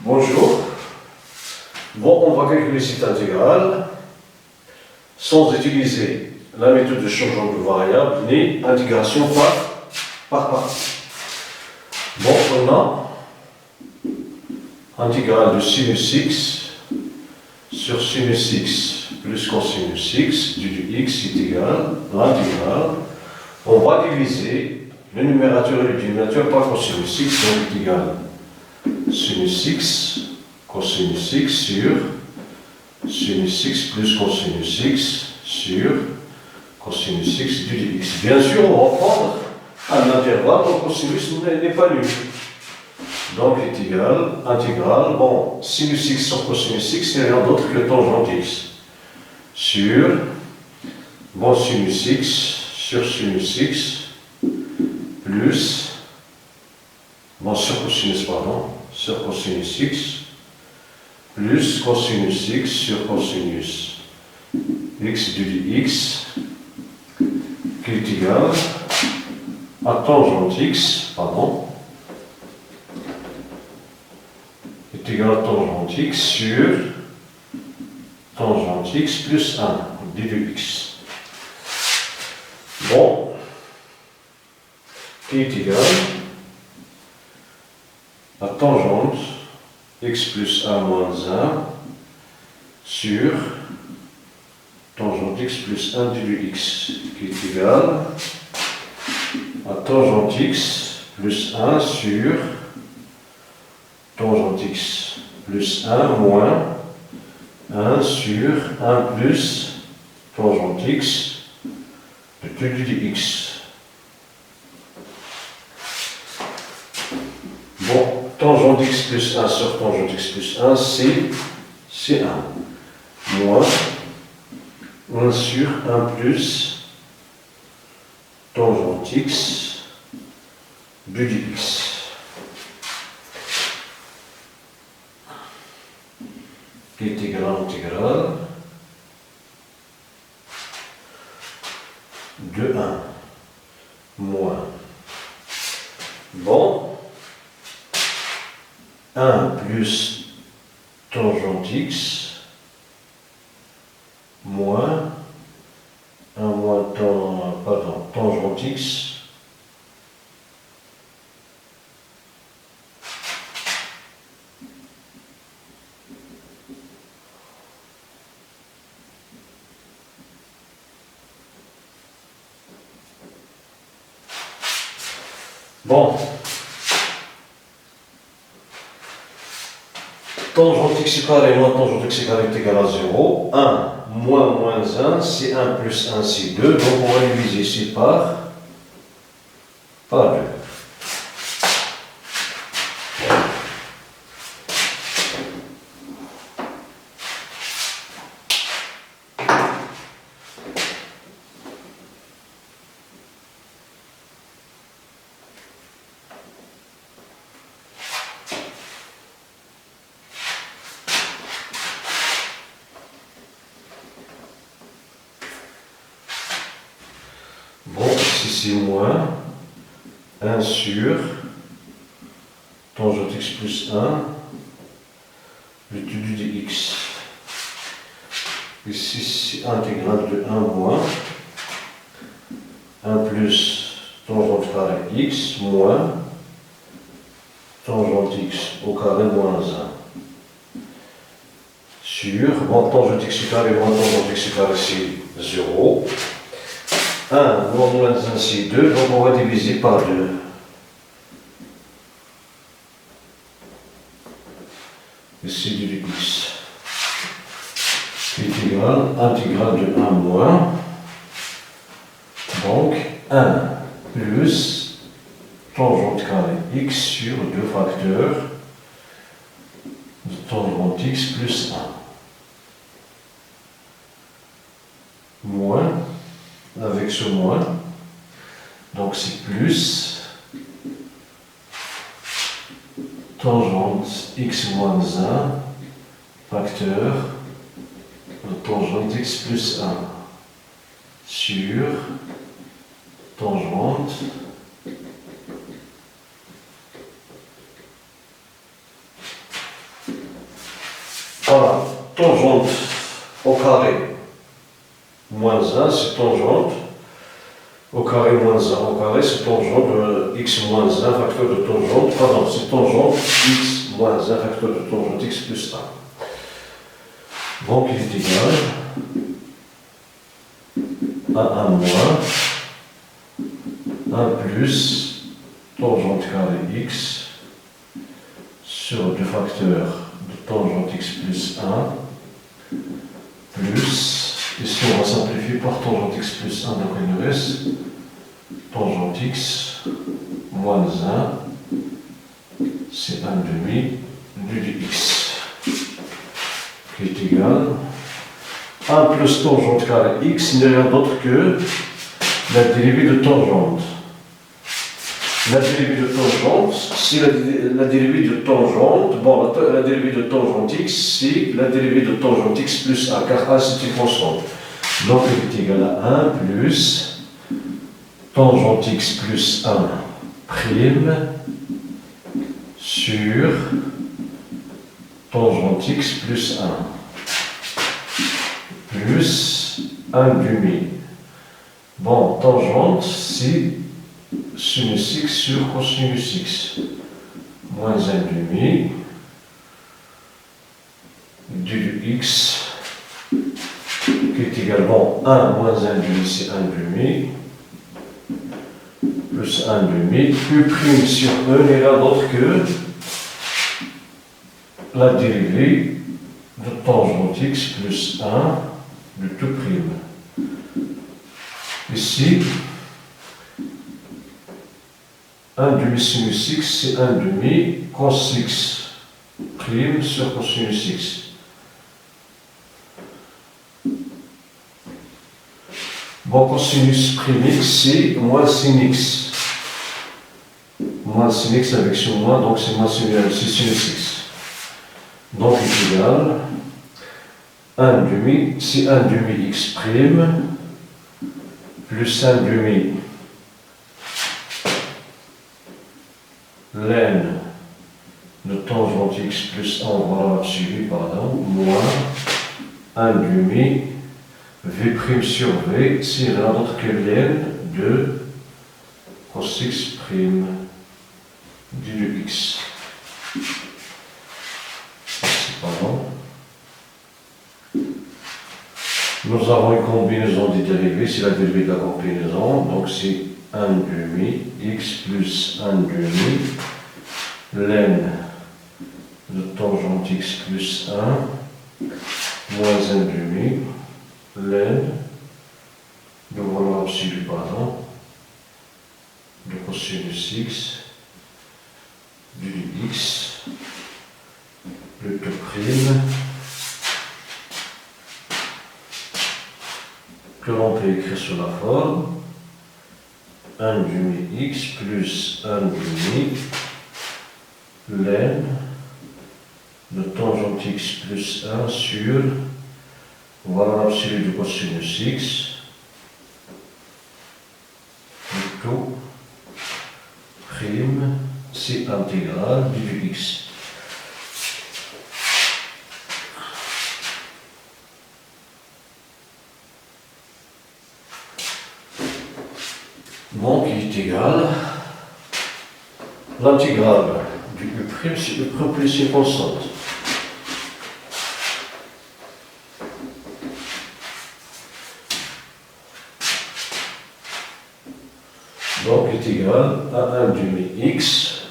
Bonjour. Bon, on va calculer cette intégrale sans utiliser la méthode de changement de variable ni intégration par partie. Bon, on a intégrale de sinus x sur sinus x plus cosinus x du x est égal à l'intégrale. On va diviser le numérateur et le dénominateur par cosinus x, donc est égal sinus x, cosinus x sur sinus x plus cosinus x sur cosinus x du dx. Bien sûr, on va prendre un intervalle dont cosinus n'est pas nul. Donc, est égal, intégrale, bon, sinus x sur cosinus x, c'est rien d'autre que tangente x. Sur, bon, sinus x sur sinus x, plus, bon, sur cosinus x, plus cosinus x sur cosinus x du dx, qui est égal à tangente x, est égal à tangente x sur tangente x plus 1 du x. Bon, qui est égal à tangente x plus 1 moins 1 sur tangente x plus 1 du x, qui est égal à tangente x plus 1 sur tangente x plus 1 moins 1 sur 1 plus tangente x du dx. Bon, tangente x plus 1 sur tangente x plus 1, c'est 1. Moins 1 sur 1 plus tangente x du dx. Qui est égal à l'intégrale de 1 moins, bon, 1 plus tangente x moins 1 moins tangente x bon, tangente x carré moins tangente x carré est égal à 0. 1 moins 1, c'est 1 plus 1, c'est 2. Donc on va diviser ici par 2. Bon, ici c'est moins 1 sur tangente x plus 1, le tout du dx. Ici c'est intégrale de 1 moins 1 plus tangente carré x moins tangente x au carré moins 1 sur, bon, tangente x carré moins tangente x carré c'est 0. 1 moins 1 c'est 2, donc on va diviser par 2. Ici du dx est égal à intégrale de 1 moins, donc 1 plus tangente carré x sur 2 facteurs de tangente x plus 1 moins, avec ce moins, donc c'est plus tangente x moins 1 facteur de tangente x plus 1 sur tangente tangente au carré moins 1, c'est tangente au carré moins 1 au carré, c'est tangente de x moins 1 facteur de tangente, pardon, c'est tangente x moins 1 facteur de tangente x plus 1. Donc il est égal à 1 moins 1 plus tangente carré x sur 2 facteurs de tangente x plus 1 plus, ici on va simplifier par tangente x plus 1, donc il nous reste tangente x moins 1, c'est 1 demi du x, qui est égal à 1 plus tangente carré x n'est rien d'autre que la dérivée de tangente. La dérivée de tangente, c'est la dérivée de tangente. Bon, la dérivée de tangente x, c'est la dérivée de tangente x plus 1, car 1 c'est une constante. Donc elle est égale à 1 plus tangente x plus 1 prime sur tangente x plus 1 plus 1 demi. Bon, tangente, c'est sinus x sur cosinus x, moins 1 demi du x, qui est également 1 moins 1 demi, c'est 1 demi, plus 1 demi, u prime sur e n'est rien d'autre que la dérivée de tangente x plus 1 de tout prime. Ici, 1 demi sinus x, c'est 1 demi cos x prime sur cosinus x. Bon, cosinus prime x, c'est moins sin x. Moins sin x avec ce moins, donc c'est moins sinus x. Donc il est égal 1 demi, c'est 1 demi x prime plus 1 demi ln de tangente x plus 1 valeur absolue, pardon, moins 1 demi v prime sur v, c'est rien d'autre que ln de cos x prime du x. Pardon. Nous avons une combinaison des dérivés, c'est la dérivée de la combinaison, donc c'est 1 demi x plus 1 demi ln de tangente x plus 1 moins 1 demi ln de valeur absolue, pardon, de cosinus x du x le tout prime que l'on peut écrire sous la forme 1 demi x plus 1 demi ln de tangente x plus 1 sur valeur absolue de cosinus x le tout prime c'est intégrale du x. Donc il est égal l'intégrale du u', c'est u' plus une constante. Donc il est égal à 1 demi x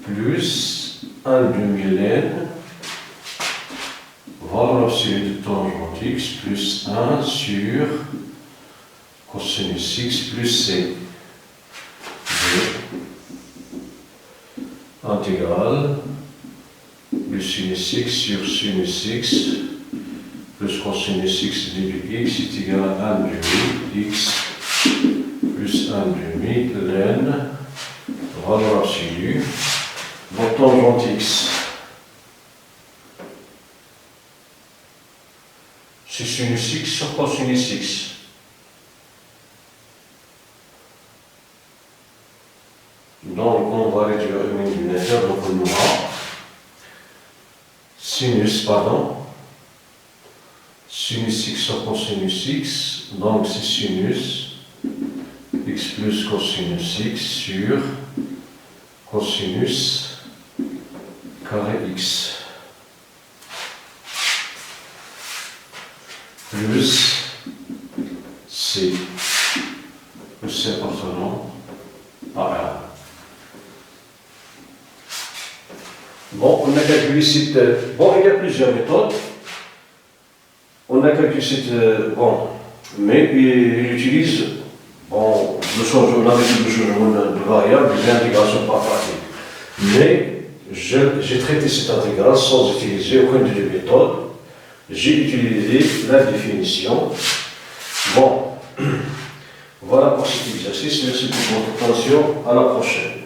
plus 1 demi ln valeur absolue de tangente x plus 1 sur cosinus x plus c de intégrale du sinus x sur sinus x plus cosinus x du x est égal à 1 demi x plus 1 demi ln valeur absolue de tangente x. C'est sinus x sur cosinus x. Donc on va réduire le dénominateur, donc on aura sinus, pardon, sinus x sur cosinus x, donc c'est sinus x plus cosinus x sur cosinus carré x plus c appartenant à R. Bon, on a calculé cette... Bon, il y a plusieurs méthodes. On a calculé cette... Bon, mais il utilise... Bon, on a vécu le changement de variable et l'intégration par pratique. Mais j'ai traité cette intégrale sans utiliser aucune des deux méthodes. J'ai utilisé la définition. Bon, voilà pour cet exercice. Merci pour votre attention. À la prochaine.